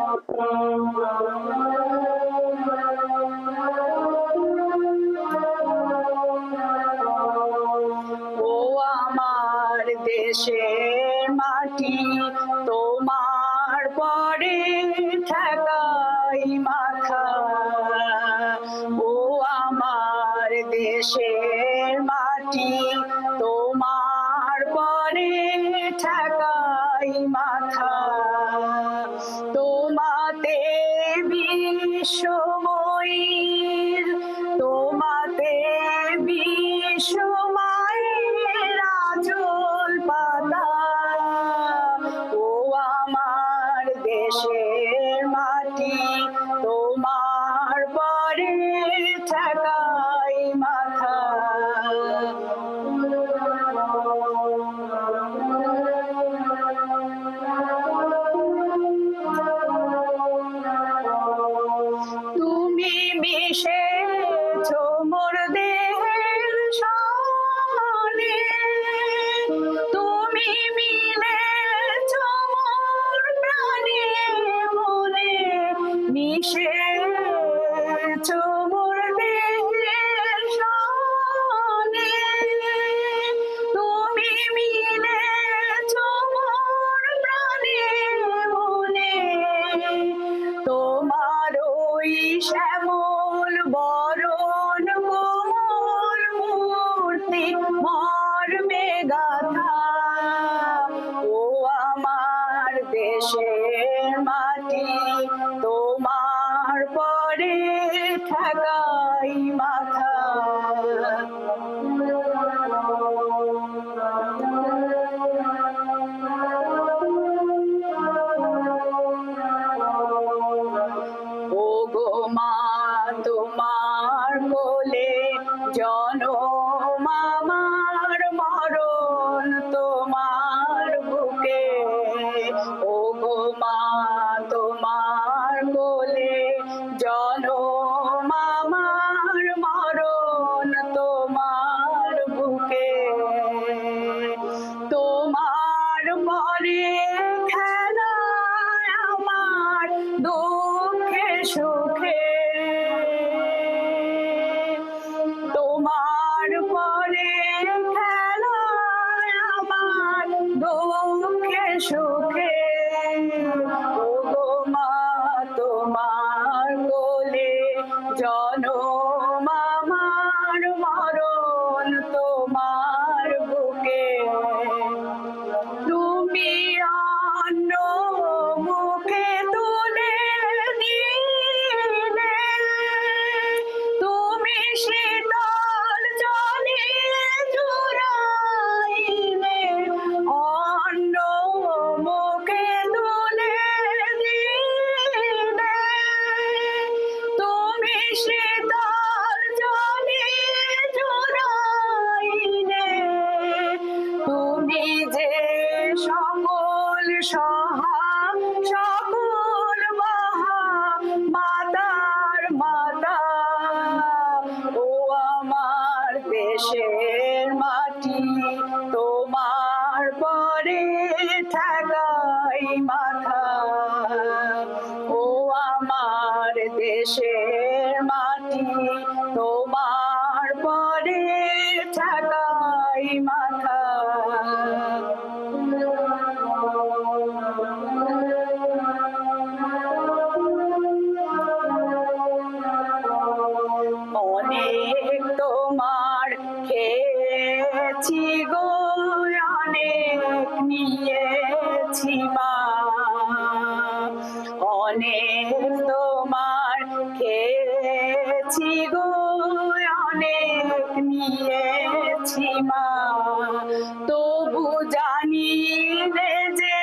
ও আমার দেশের মাটি, তোমার পরে ঠেকাই মাথা। ও আমার দেশের মাটি, তোমার পরে ঠেকাই মাথা। তোমাতে বিশ্বময়ীর, তোমাতে বিশ্বমায়ের আঁচল পাতা। ও আমার দেশের মাটি, তোমার পরে ঠেকাই মাথা। তুমি মিশেছ মোর দেহের সনে, তুমি মিলেছ মোর প্রাণে মনে, মিশেছ মোর দেহের সনে, তুমি মিলেছ মোর প্রাণে মনে। তোমার ওই শ্যামল বরণ কোমল মূর্তি মর্মে গাথা। ও আমার দেশের মাটি, তোমার পরে ঠেকাই মাথা। ও গো মা, তোমার কোলে জনম আমার, মরণ তোমার বুকে। ও গো মা, তোমার কোলে জনম আমার, মরণ তোমার বুকে। তোমার পরে খেলায় আমার দুঃখে সুখে, তোমার পরে খেলায় আমার দুঃখে সুখে। ও গো মা, তোমার কোলে জনম আমার, মরণ তোমার বুকে। তুমি অন্য মুখে তুলে দিলে, তুমি শীতল জলে জুড়াইলে, অন্য মুখে তুলে দিলে, তুমি শীতল জলে জুড়াইলে। তুমি যে সকল সহা সকল মহা মাতার মাতা। ও আমার দেশের মাটি, তোমার পরে ঠেকাই মাথা। ও আমার দেশের মাটি, তোমার পরে ঠেকাই মাথা। অনেক তোমার খেয়েছি গো, অনেক নিয়েছি মা। অনেক তোমার খেয়েছি গো, অনেক নিয়েছি মা। তবু জানি রে যে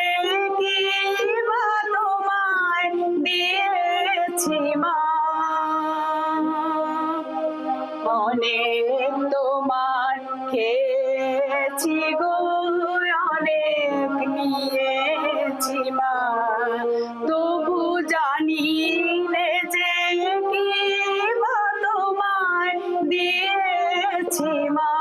কি বা তোমায় দিয়েছি মা। অনেক তোমার খেয়েছি গো, অনেক নিয়েছি মা। তবু জানি রে যে কি বা তোমায় দিয়েছি মা।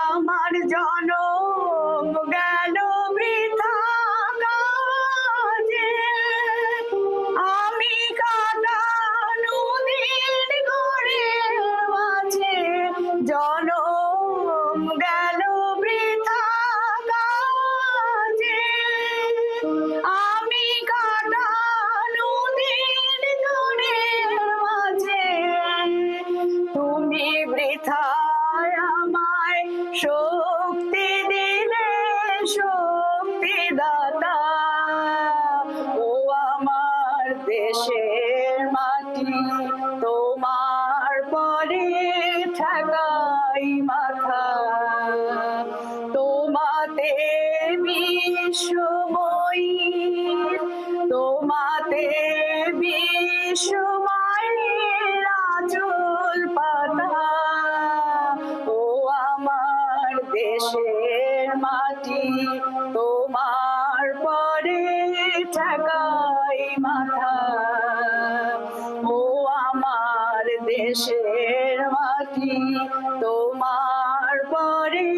আমার জনম গেল বৃথা কাজে, দাতা ও আমার দেশের মাটি তোমার পরে ঠেকাই মাথা তোমাতে বিশ্বময়ী তোমাতে বিশ্বময়ের আঁচল পাতা ও আমার দেশের মাটি তোমার পরে ঠেকাই মাথা ও আমার দেশের মাটি তোমার পরে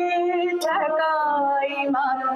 ঠেকাই মাথা।